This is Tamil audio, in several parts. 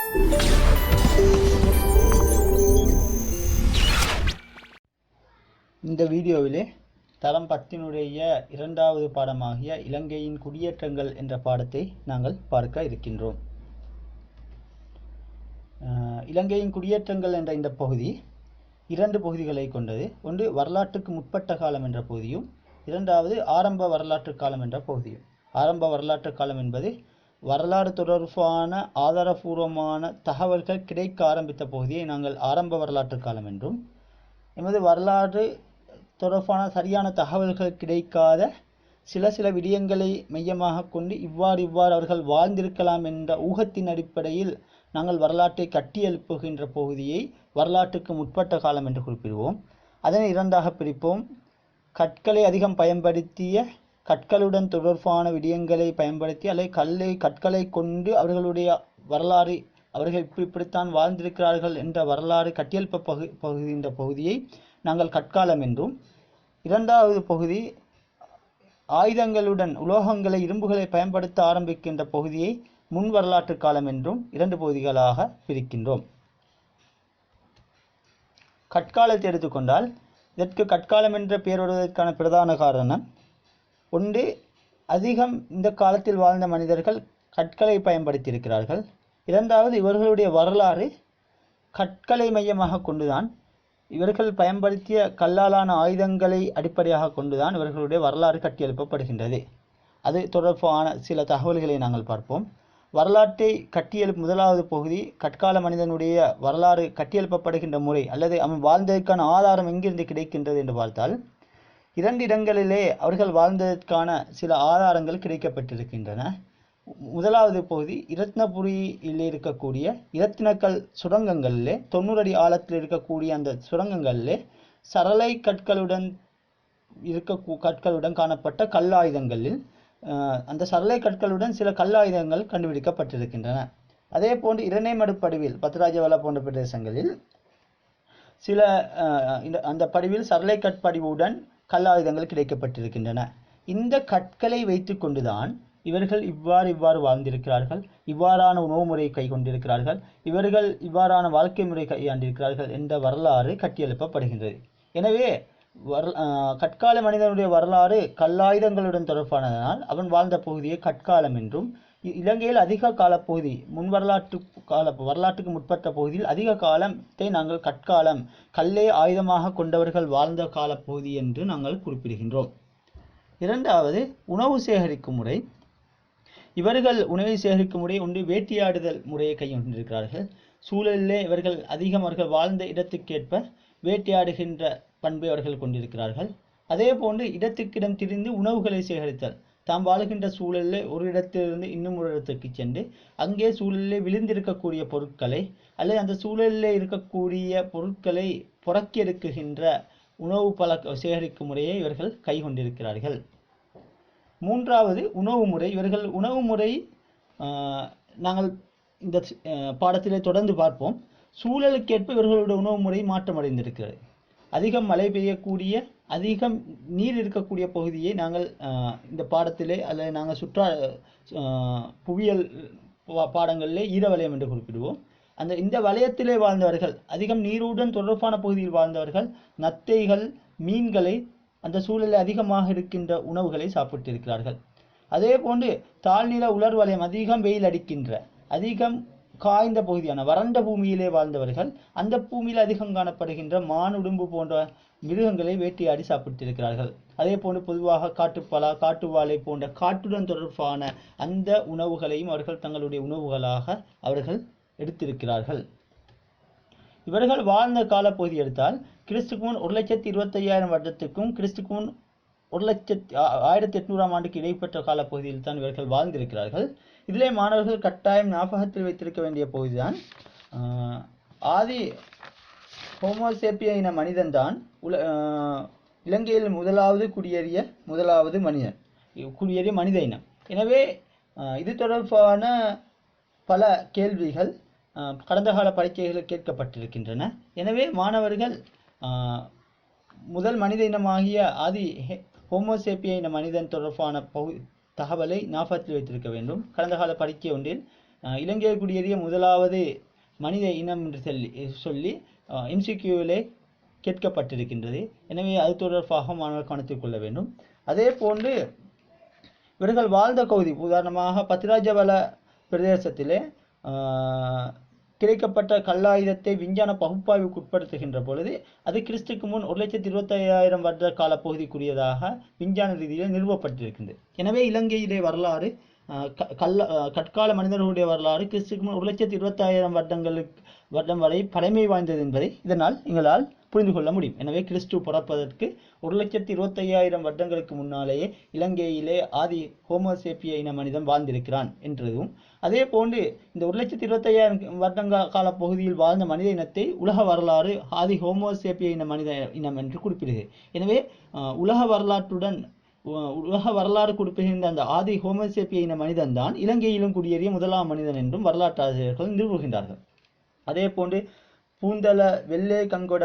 இந்த வீடியோவிலே தரம் 10னுடைய இரண்டாவது பாடமாகிய இலங்கையின் குடியேற்றங்கள் என்ற பாடத்தை நாங்கள் பார்க்க இருக்கின்றோம். இலங்கையின் குடியேற்றங்கள் என்ற இந்த பகுதி இரண்டு பகுதிகளை கொண்டது. ஒன்று வரலாற்றுக்கு முற்பட்ட காலம் என்ற பகுதியும், இரண்டாவது ஆரம்ப வரலாற்று காலம் என்ற பகுதியும். ஆரம்ப வரலாற்று காலம் என்பது வரலாறு தொடர்பான ஆதாரபூர்வமான தகவல்கள் கிடைக்க ஆரம்பித்த பகுதியை நாங்கள் ஆரம்ப வரலாற்று காலம் என்றும், எமது வரலாறு தொடர்பான சரியான தகவல்கள் கிடைக்காத சில விடயங்களை மையமாக கொண்டு இவ்வாறு அவர்கள் வாழ்ந்திருக்கலாம் என்ற ஊகத்தின் அடிப்படையில் நாங்கள் வரலாற்றை கட்டியெழுப்புகின்ற பகுதியை வரலாற்றுக்கு முற்பட்ட காலம் என்று குறிப்பிடுவோம். அதனை இரண்டாக பிரிப்போம். கற்களை அதிகம் பயன்படுத்திய, கற்களுடன் தொடர்பான விடயங்களை பயன்படுத்தி அல்லது கற்களை கொண்டு அவர்களுடைய வரலாறு, அவர்கள் இப்படித்தான் வாழ்ந்திருக்கிறார்கள் என்ற வரலாறு கட்டியெழுப்ப பகுதியை நாங்கள் கற்காலம் என்றும், இரண்டாவது பகுதி ஆயுதங்களுடன் உலோகங்களை, இரும்புகளை பயன்படுத்த ஆரம்பிக்கின்ற பகுதியை முன் வரலாற்று காலம் என்றும் இரண்டு பகுதிகளாக பிரிக்கின்றோம். கற்காலத்தை எடுத்துக்கொண்டால் இதற்கு கற்காலம் என்ற பெயர் வருவதற்கான பிரதான காரணம் ஒன்று, அதிகம் இந்த காலத்தில் வாழ்ந்த மனிதர்கள் கற்களை பயன்படுத்தி இருக்கிறார்கள். இரண்டாவது, இவர்களுடைய வரலாறு கற்களை மையமாக கொண்டுதான், இவர்கள் பயன்படுத்திய கல்லாலான ஆயுதங்களை அடிப்படையாக கொண்டுதான் இவர்களுடைய வரலாறு கட்டியெழுப்பப்படுகின்றது. அது தொடர்பான சில தகவல்களை நாங்கள் பார்ப்போம். வரலாற்றை கட்டியெழுப்பு முதலாவது பகுதி, கற்கால மனிதனுடைய வரலாறு கட்டியெழுப்பப்படுகின்ற முறை அல்லது அவன் வாழ்ந்ததற்கான ஆதாரம் எங்கிருந்து கிடைக்கின்றது என்று பார்த்தால், இரண்டு இடங்களிலே அவர்கள் வாழ்ந்ததற்கான சில ஆதாரங்கள் கிடைக்கப்பட்டிருக்கின்றன. முதலாவது பகுதி இரத்னபுரியில் இருக்கக்கூடிய இரத்தினக்கல் சுரங்கங்களிலே, 90 அடி ஆழத்தில் இருக்கக்கூடிய அந்த சுரங்கங்களிலே சரளை கற்களுடன் காணப்பட்ட கல்லாயுதங்களில் அந்த சரளை கற்களுடன் சில கல்லாயுதங்கள் கண்டுபிடிக்கப்பட்டிருக்கின்றன. அதே போன்று இரணைமடு படிவில், பத்ராஜவல போன்ற பிரதேசங்களில் சில அந்த படிவில் சரளை கற்படிவுடன் கல்லாயுதங்கள் கிடைக்கப்பட்டிருக்கின்றன. இந்த கற்களை வைத்து கொண்டுதான் இவர்கள் இவ்வாறு வாழ்ந்திருக்கிறார்கள், இவ்வாறான உணவு முறையை கை கொண்டிருக்கிறார்கள், இவர்கள் இவ்வாறான வாழ்க்கை முறை கையாண்டிருக்கிறார்கள் என்ற வரலாறு கட்டியெழுப்பப்படுகின்றது. எனவே கற்கால மனிதனுடைய வரலாறு கல்லாயுதங்களுடன் தொடர்பானதனால் அவன் வாழ்ந்த பகுதியை கற்காலம் என்றும், இலங்கையில் அதிக காலப்பகுதி வரலாற்றுக்கு முற்பட்ட பகுதியில் அதிக காலத்தை நாங்கள் கற்காலம், கல்லை ஆயுதமாக கொண்டவர்கள் வாழ்ந்த காலப்பகுதி என்று நாங்கள் குறிப்பிடுகின்றோம். இரண்டாவது, உணவு சேகரிக்கும் முறை. இவர்கள் உணவை சேகரிக்கும் முறை ஒன்று வேட்டையாடுதல் முறையை கையொன்றிருக்கிறார்கள். சூழலிலே இவர்கள் அவர்கள் வாழ்ந்த இடத்துக்கேற்ப வேட்டையாடுகின்ற பண்பை அவர்கள் கொண்டிருக்கிறார்கள். அதே போன்று இடத்துக்கிடம் திரிந்து உணவுகளை சேகரித்தல். தாம் வாழ்கின்ற சூழலில் ஒரு இடத்திலிருந்து இன்னும் ஒரு இடத்துக்கு சென்று அங்கே சூழலில் விழுந்திருக்கக்கூடிய பொருட்களை அல்லது அந்த சூழலில் இருக்கக்கூடிய பொருட்களை புறக்கி எடுக்குகின்ற உணவு சேகரிக்கும் முறையை இவர்கள் கை கொண்டிருக்கிறார்கள். மூன்றாவது, உணவு முறை. இவர்கள் உணவு முறை நாங்கள் இந்த பாடத்திலே தொடர்ந்து பார்ப்போம். சூழலுக்கேற்ப இவர்களுடைய உணவு முறை மாற்றமடைந்திருக்கிறது. அதிகம் மழை பெய்யக்கூடிய, அதிகம் நீர் இருக்கக்கூடிய பகுதியை நாங்கள் இந்த பாடத்திலே அல்லது நாங்கள் புவியியல் பாடங்களிலே ஈரவலயம் என்று குறிப்பிடுவோம். இந்த வலயத்திலே வாழ்ந்தவர்கள், அதிகம் நீருடன் தொடர்பான பகுதியில் வாழ்ந்தவர்கள் நத்தைகள், மீன்களை, அந்த சூழலில் அதிகமாக இருக்கின்ற உணவுகளை சாப்பிட்டிருக்கிறார்கள். அதே போன்று தாழ்நில உலர் வலயம், அதிகம் வெயில் அடிக்கின்ற, அதிகம் காய்ந்த பகுதியான வறண்ட பூமியிலே வாழ்ந்தவர்கள் அந்த பூமியில் அதிகம் காணப்படுகின்ற மான், உடும்பு போன்ற மிருகங்களை வேட்டையாடி சாப்பிட்டிருக்கிறார்கள். அதே போன்று பொதுவாக காட்டுப்பலா, காட்டுவாழை போன்ற காட்டுடன் தொடர்பான அந்த உணவுகளையும் அவர்கள் தங்களுடைய உணவுகளாக அவர்கள் எடுத்திருக்கிறார்கள். இவர்கள் வாழ்ந்த காலப்பகுதி எடுத்தால் கிறிஸ்துக்கு முன் 1,25,000 வருடத்துக்கும் கிறிஸ்துக்கு முன் 1800ஆம் ஆண்டுக்கு இடைப்பட்ட காலப்பகுதியில் தான் இவர்கள் வாழ்ந்திருக்கிறார்கள். இதிலே மாணவர்கள் கட்டாயம் ஞாபகத்தில் வைத்திருக்க வேண்டிய பகுதிதான், ஆதி ஹோமோசேப்பிய இன மனிதன் தான் இலங்கையில் முதலாவது குடியேறிய மனித இனம். எனவே இது தொடர்பான பல கேள்விகள் கடந்த கால பரீட்சைகளில் கேட்கப்பட்டிருக்கின்றன. எனவே மாணவர்கள் முதல் மனித இனமாகிய ஆதி ஹோமோசேப்பிய இன மனிதன் தொடர்பான தகவலை ஞாபகத்தில் வைத்திருக்க வேண்டும். கடந்த கால பரீட்சை ஒன்றில் இலங்கையில் குடியேறிய முதலாவது மனித இனம் என்று சொல்லி MCQவிலே கேட்கப்பட்டிருக்கின்றது. எனவே அது தொடர்பாக மாணவர் கவனத்தில் கொள்ள வேண்டும். அதே போன்று இவர்கள் வாழ்ந்த பகுதி, உதாரணமாக பத்திராஜவல பிரதேசத்திலே கிடைக்கப்பட்ட கல்லாயுதத்தை விஞ்ஞான பகுப்பாய்வுக்கு உட்படுத்துகின்ற பொழுது அது கிறிஸ்துக்கு முன் 1,25,000 வருட கால பகுதிக்குரியதாக விஞ்ஞான ரீதியில் நிறுவப்பட்டிருக்கின்றது. எனவே இலங்கையிலே வரலாறு கற்கால மனிதர்களுடைய வரலாறு கிறிஸ்துக்கு முன் 1,25,000 வருடம் வரை பழமை வாய்ந்தது என்பதை இதனால் எங்களால் புரிந்து கொள்ள முடியும். எனவே கிறிஸ்து பிறப்பதற்கு 1,25,000 வருடங்களுக்கு முன்னாலேயே இலங்கையிலே ஆதி ஹோமோசேப்பிய இன மனிதன் வாழ்ந்திருக்கிறான் என்றதும், அதே போன்று இந்த 1,25,000 வருடங்க கால பகுதியில் வாழ்ந்த மனித இனத்தை உலக வரலாறு ஆதி ஹோமோசேப்பிய இன மனித இனம் என்று குறிப்பிடுகிறது. எனவே உலக வரலாறு குறிப்பிடுகின்ற அந்த ஆதி ஹோமோசேப்பிய இன மனிதன் தான் இலங்கையிலும் குடியேறிய முதலாம் மனிதன் என்றும் வரலாற்று ஆசிரியர்கள் நிறுவுகின்றார்கள். அதே போன்று பூந்தள வெள்ளை கங்கொட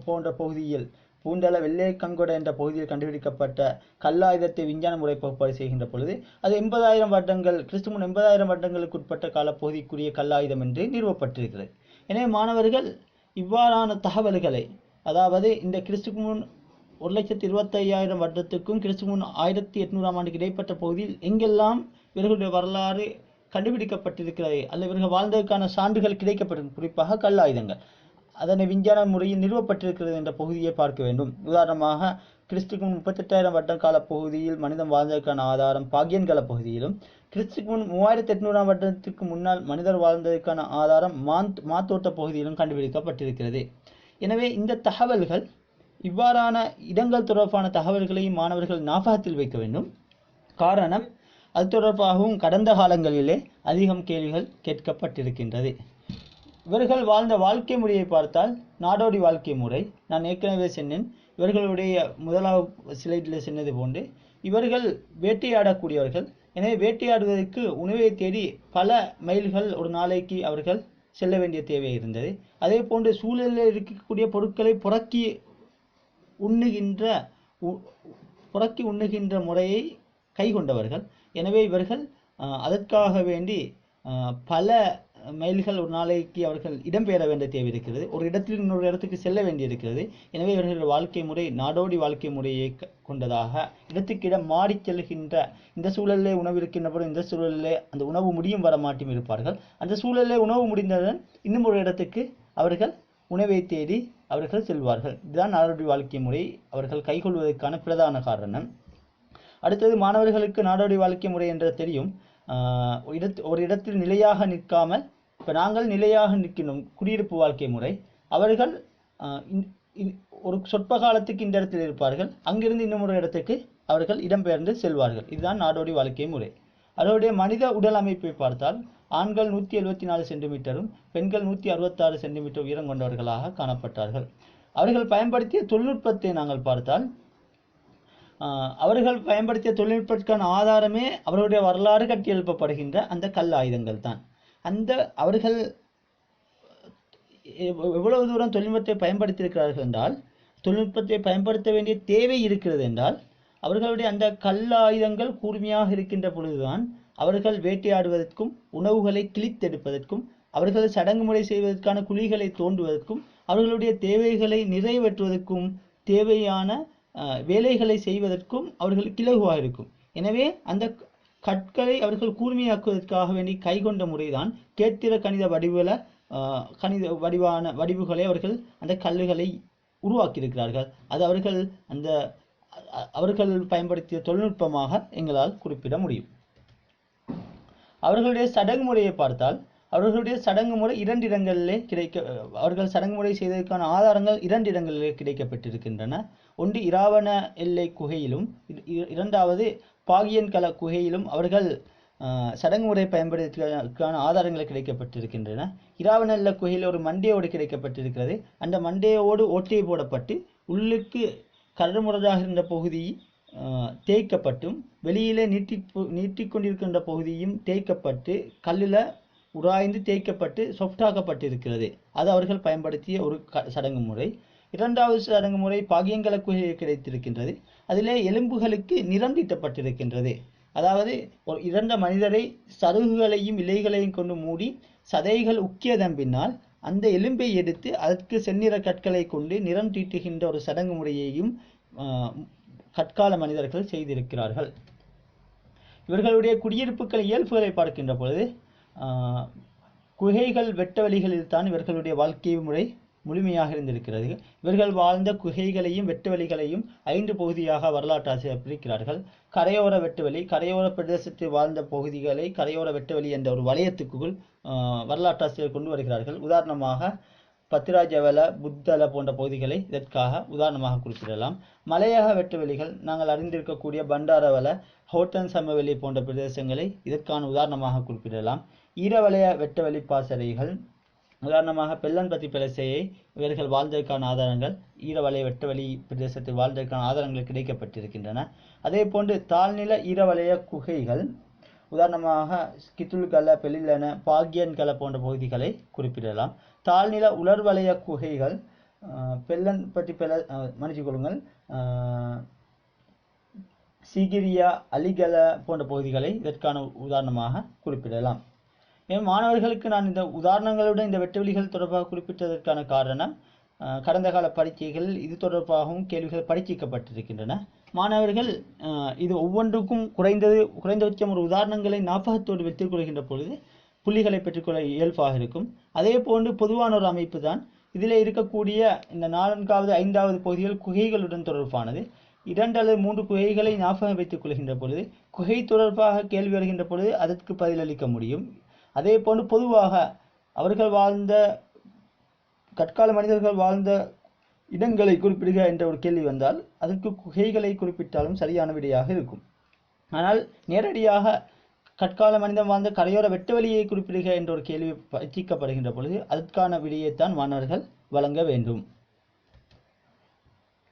போன்ற பகுதியில் பூந்தள வெள்ளை கங்கொட என்ற பகுதியில் கண்டுபிடிக்கப்பட்ட கல்லாயுதத்தை விஞ்ஞான முறை பகுப்பாய்வு செய்கின்ற பொழுது அது 80,000 வருடங்கள் கிறிஸ்து முன் 80,000 வருடங்களுக்கு உட்பட்ட காலப்பகுதிக்குரிய கல்லாயுதம் என்று நிறுவப்பட்டிருக்கிறது. எனவே மாணவர்கள் இவ்வாறான தகவல்களை, அதாவது இந்த கிறிஸ்துக்கு முன் 1,25,000 வருடத்துக்கும் கிறிஸ்து முன் 1800ஆம் ஆண்டுக்கு இடைப்பட்ட பகுதியில் எங்கெல்லாம் இவர்களுடைய வரலாறு கண்டுபிடிக்கப்பட்டிருக்கிறது அல்லது இவர்கள் வாழ்ந்ததற்கான சான்றுகள் கிடைக்கப்பட்டிருக்கும், குறிப்பாக கல்லாயுதங்கள் அதனை விஞ்ஞான முறையில் நிறுவப்பட்டிருக்கிறது என்ற பகுதியை பார்க்க வேண்டும். உதாரணமாக கிறிஸ்துக்கு முன் 38,000 வருட கால பகுதியில் மனிதன் வாழ்ந்ததற்கான ஆதாரம் பாகியன்கள பகுதியிலும், கிறிஸ்துக்கு முன் 3,800ஆம் வருடத்துக்கு முன்னால் மனிதர் வாழ்ந்ததற்கான ஆதாரம் மாத்தோட்ட பகுதியிலும் கண்டுபிடிக்கப்பட்டிருக்கிறது. எனவே இந்த தகவல்கள், இவ்வாறான இடங்கள் தொடர்பான தகவல்களையும் மாணவர்கள் ஞாபகத்தில் வைக்க வேண்டும். காரணம், அது தொடர்பாகவும் கடந்த காலங்களிலே அதிகம் கேள்விகள் கேட்கப்பட்டிருக்கின்றது. இவர்கள் வாழ்ந்த வாழ்க்கை முறையை பார்த்தால் நாடோடி வாழ்க்கை முறை. நான் ஏற்கனவே சொன்னேன், இவர்களுடைய முதலாவது ஸ்லைடில் சொன்னது போன்று இவர்கள் வேட்டையாடக்கூடியவர்கள். எனவே வேட்டையாடுவதற்கு உணவை தேடி பல மைல்கள் ஒரு நாளைக்கு அவர்கள் செல்ல வேண்டிய தேவை இருந்தது. அதே போன்று சூழலில் இருக்கக்கூடிய பொருட்களை புறக்கி உண்ணுகின்ற முறையை கைகொண்டவர்கள். எனவே இவர்கள் அதற்காக வேண்டி பல மைல்கள் ஒரு நாளைக்கு அவர்கள் இடம்பெயர வேண்டிய தேவை இருக்கிறது. ஒரு இடத்தில் இன்னொரு இடத்துக்கு செல்ல வேண்டியிருக்கிறது. எனவே இவர்கள் வாழ்க்கை முறை நாடோடி வாழ்க்கை முறையை கொண்டதாக, இடத்துக்கு இடம் மாறி செல்கின்ற, இந்த சூழலிலே உணவு இருக்கின்ற போது இந்த சூழலிலே அந்த உணவு முடியும் வர மாட்டியும் இருப்பார்கள். அந்த சூழலிலே உணவு முடிந்தவுடன் இன்னும் ஒரு இடத்துக்கு அவர்கள் உணவை தேடி அவர்கள் செல்வார்கள். இதுதான் நாடோடி வாழ்க்கை முறை அவர்கள் கைகொள்வதற்கான பிரதான காரணம். அடுத்தது, மாணவர்களுக்கு நாடோடி வாழ்க்கை முறை என்று தெரியும். ஒரு இடத்தில் நிலையாக நிற்காமல், இப்போ நாங்கள் நிலையாக நிற்கின்றோம், குடியிருப்பு வாழ்க்கை முறை. அவர்கள் ஒரு சொற்ப காலத்துக்கு இந்த இடத்தில் இருப்பார்கள், அங்கிருந்து இன்னும் ஒரு இடத்துக்கு அவர்கள் இடம்பெயர்ந்து செல்வார்கள். இதுதான் நாடோடி வாழ்க்கை முறை. அதனுடைய மனித உடல் அமைப்பை பார்த்தால் ஆண்கள் 174 சென்டிமீட்டரும் பெண்கள் 166 சென்டிமீட்டர் உயரம் கொண்டவர்களாக காணப்பட்டார்கள். அவர்கள் பயன்படுத்திய தொழில்நுட்பத்தை நாங்கள் பார்த்தால், அவர்கள் பயன்படுத்திய தொழில்நுட்பத்திற்கான ஆதாரமே அவர்களுடைய வரலாறு கட்டி எழுப்பப்படுகின்ற அந்த கல் ஆயுதங்கள் தான். அவர்கள் எவ்வளவு தூரம் தொழில்நுட்பத்தை பயன்படுத்தியிருக்கிறார்கள் என்றால், தொழில்நுட்பத்தை பயன்படுத்த வேண்டிய தேவை இருக்கிறது என்றால், அவர்களுடைய அந்த கல் ஆயுதங்கள் கூர்மையாக இருக்கின்ற பொழுதுதான் அவர்கள் வேட்டையாடுவதற்கும் உணவுகளை கிழித்தெடுப்பதற்கும் அவர்கள் சடங்கு முறை செய்வதற்கான குழிகளை தோண்டுவதற்கும் அவர்களுடைய தேவைகளை நிறைவேற்றுவதற்கும் தேவையான வேலைகளை செய்வதற்கும் அவர்களுக்கு இலகுவாக இருக்கும். எனவே அந்த கற்களை அவர்கள் கூர்மையாக்குவதற்காக வேண்டி கைகொண்ட முறைதான் கேத்திர கணித வடிவுகளை அவர்கள் அந்த கல்லுகளை உருவாக்கியிருக்கிறார்கள். அது அவர்கள் பயன்படுத்திய தொழில்நுட்பமாக எங்களால் குறிப்பிட முடியும். அவர்களுடைய சடங்கு முறையை பார்த்தால், அவர்களுடைய சடங்கு முறை இரண்டு இடங்களிலே அவர்கள் சடங்கு முறை செய்ததற்கான ஆதாரங்கள் இரண்டு இடங்களிலே கிடைக்கப்பட்டிருக்கின்றன. ஒன்று இராவண எல்லை குகையிலும், இரண்டாவது பாகியன்கள குகையிலும் அவர்கள் சடங்கு முறை பயன்படுத்துவதற்கான ஆதாரங்கள் கிடைக்கப்பட்டிருக்கின்றன. இராவண எல்லை குகையில் ஒரு மண்டையோடு கிடைக்கப்பட்டிருக்கிறது. அந்த மண்டையோடு ஓட்டை போடப்பட்டு உள்ளுக்கு கரடுமுரடாக இருந்த பகுதி தேய்க்கப்பட்டும் வெளியிலே நீட்டிக்கொண்டிருக்கின்ற பகுதியும் தேய்க்கப்பட்டு கல்லில் உராய்ந்து தேய்க்கப்பட்டு சொஃப்டாக்கப்பட்டிருக்கிறது. அது அவர்கள் பயன்படுத்திய ஒரு சடங்கு முறை. இரண்டாவது சடங்கு முறை பாகியங்கள குகையில் கிடைத்திருக்கின்றது. அதிலே எலும்புகளுக்கு நிறம் தீட்டப்பட்டிருக்கின்றது. அதாவது ஒரு இறந்த மனிதரை சருகுகளையும் இலைகளையும் கொண்டு மூடி சதைகள் உக்கியதன் பின்னால் அந்த எலும்பை எடுத்து அதற்கு செந்நிற கற்களை கொண்டு நிறம் தீட்டுகின்ற ஒரு சடங்கு முறையையும் கற்கால மனிதர்கள் செய்திருக்கிறார்கள். இவர்களுடைய குடியிருப்புகள் இயல்புகளை பார்க்கின்ற பொழுது குகைகள் வெட்டவெளிகளில் தான் இவர்களுடைய வாழ்க்கை முறை முழுமையாக இருந்திருக்கிறது. இவர்கள் வாழ்ந்த குகைகளையும் வெட்டுவெளிகளையும் 5 பகுதியாக வரலாற்றாசிரியர் பிரிக்கிறார்கள். கரையோர வெட்டுவெளி, கரையோர பிரதேசத்தில் வாழ்ந்த பகுதிகளை கரையோர வெட்டுவெளி என்ற ஒரு வலயத்துக்குள் வரலாற்றாசிரியர் கொண்டு வருகிறார்கள். உதாரணமாக பத்திராஜவல, புத்தள போன்ற பகுதிகளை இதற்காக உதாரணமாக குறிப்பிடலாம். மலையக வெட்டுவெளிகள் நாங்கள் அறிந்திருக்கக்கூடிய பண்டாரவல, ஹோட்டன் சமவெளி போன்ற பிரதேசங்களை இதற்கான உதாரணமாக குறிப்பிடலாம். ஈரவலய வெட்டுவெளி பாசறைகள், உதாரணமாக பெல்லன்பத்தி பிரதேசையை இவர்கள் வாழ்ந்ததற்கான ஆதாரங்கள் ஈரவலய வெட்டுவெளி பிரதேசத்தில் வாழ்ந்ததற்கான ஆதாரங்கள் கிடைக்கப்பட்டிருக்கின்றன. அதே போன்று தாழ்நில ஈரவலய குகைகள், உதாரணமாக கித்துல்கல, பெலிலன, பாக்யன்கல போன்ற பகுதிகளை குறிப்பிடலாம். தாழ்நில உலர்வலய குகைகள் பெல்லன்பட்டி மன்னிச்சு கொள்ளுங்கள் சிகிரியா, அலிகல போன்ற பகுதிகளை இதற்கான உதாரணமாக குறிப்பிடலாம். மாணவர்களுக்கு நான் இந்த உதாரணங்களுடன் இந்த வெட்டுவெளிகள் தொடர்பாக குறிப்பிட்டதற்கான காரணம் கடந்த கால பரீட்சைகள் இது தொடர்பாகவும் கேள்விகள் பரீட்சிக்கப்பட்டிருக்கின்றன. மாணவர்கள் இது ஒவ்வொன்றுக்கும் குறைந்தபட்சம் ஒரு உதாரணங்களை ஞாபகத்தோடு வைத்துக் கொள்கின்ற பொழுது புள்ளிகளை பெற்றுக்கொள்ள இயல்பாக இருக்கும். அதே போன்று பொதுவான ஒரு அமைப்பு தான் இதில் இருக்கக்கூடிய இந்த 4வது 5வது பகுதிகள் குகைகளுடன் தொடர்பானது. 2 அல்லது 3 குகைகளை ஞாபகம் வைத்துக் கொள்கின்ற பொழுது குகை தொடர்பாக கேள்வி வருகின்ற பொழுது அதற்கு பதிலளிக்க முடியும். அதே போன்று பொதுவாக அவர்கள் வாழ்ந்த கற்கால மனிதர்கள் வாழ்ந்த இடங்களை குறிப்பிடுக என்ற ஒரு கேள்வி வந்தால் அதற்கு குகைகளை குறிப்பிட்டாலும் சரியான விடையாக இருக்கும். ஆனால் நேரடியாக கற்கால மனிதன் வாழ்ந்த கரையோர வெட்டுவெளியை குறிப்பிடுக என்ற ஒரு கேள்வி பரீட்சிக்கப்படுகின்ற பொழுது அதற்கான விடையைத்தான் மாணவர்கள் வழங்க வேண்டும்.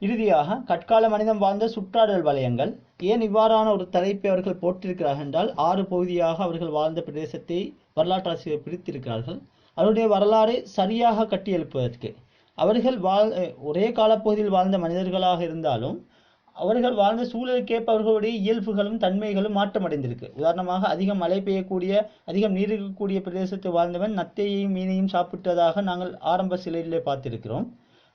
இறுதியாக கற்கால மனிதன் வாழ்ந்த சுற்றாடல் வலயங்கள். ஏன் இவ்வாறான ஒரு தலைப்பை அவர்கள் போட்டிருக்கிறார்கள் என்றால் 6 பகுதியாக அவர்கள் வாழ்ந்த பிரதேசத்தை வரலாற்றாசிரியர் பிரித்திருக்கிறார்கள். அவருடைய வரலாறை சரியாக கட்டியெழுப்பதற்கு. அவர்கள் ஒரே காலப்பகுதியில் வாழ்ந்த மனிதர்களாக இருந்தாலும் அவர்கள் வாழ்ந்த சூழலுக்கேற்ப அவர்களுடைய இயல்புகளும் தன்மைகளும் மாற்றமடைந்திருக்கு. உதாரணமாக அதிகம் மழை பெய்யக்கூடிய, அதிகம் நீர் இருக்கக்கூடிய பிரதேசத்தில் வாழ்ந்தவன் நத்தையையும் மீனையும் சாப்பிட்டதாக நாங்கள் ஆரம்ப சிலையிலே பார்த்திருக்கிறோம்.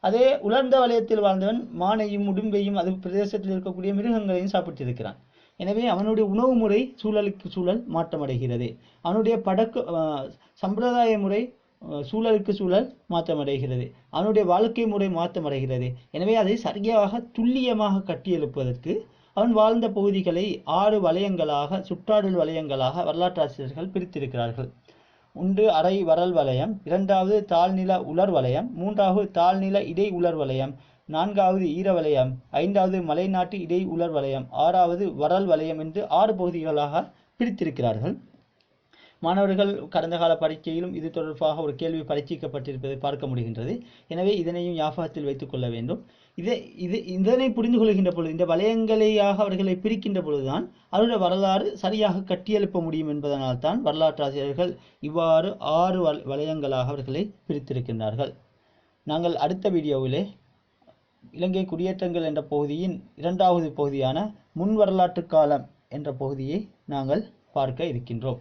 அதே உலர்ந்த வலயத்தில் வாழ்ந்தவன் மானையும் உடும்பையும் அது பிரதேசத்தில் இருக்கக்கூடிய மிருகங்களையும் சாப்பிட்டிருக்கிறான். எனவே அவனுடைய உணவு முறை சூழலுக்கு சூழல் மாற்றமடைகிறது. அவனுடைய சம்பிரதாய முறை சூழலுக்கு சூழல் மாற்றமடைகிறது. அவனுடைய வாழ்க்கை முறை மாற்றமடைகிறது. எனவே அதை சரியாக துல்லியமாக கட்டியெழுப்பதற்கு அவன் வாழ்ந்த பகுதிகளை 6 வலயங்களாக, சுற்றாடல் வலயங்களாக வரலாற்றாசிரியர்கள் பிரித்திருக்கிறார்கள். 1 அரை வரல் வலயம், 2வது தாழ்நில உலர் வலயம், 3வது தாழ்நில இடை உலர் வலயம், 4வது ஈரவலயம், 5வது மலைநாட்டு இடை உலர் வலயம், 6வது வரல் வலயம் என்று 6 பகுதிகளாக பிரித்திருக்கிறார்கள். மாணவர்கள் கடந்த கால பரீட்சையிலும் இது தொடர்பாக ஒரு கேள்வி பரீட்சிக்கப்பட்டிருப்பதை பார்க்க முடிகின்றது. எனவே இதனையும் ஞாபகத்தில் வைத்துக் கொள்ள வேண்டும். இதனை புரிந்து கொள்கின்ற பொழுது, இந்த வலயங்களையாக அவர்களை பிரிக்கின்ற பொழுதுதான் அவருடைய வரலாறு சரியாக கட்டியெழுப்ப முடியும் என்பதனால் தான் வரலாற்றாசிரியர்கள் இவ்வாறு 6 வலயங்களாக அவர்களை பிரித்திருக்கின்றார்கள். நாங்கள் அடுத்த வீடியோவிலே இலங்கை குடியேற்றங்கள் என்ற பகுதியின் 2வது பகுதியான முன் வரலாற்று காலம் என்ற பகுதியை நாங்கள் பார்க்க இருக்கின்றோம்.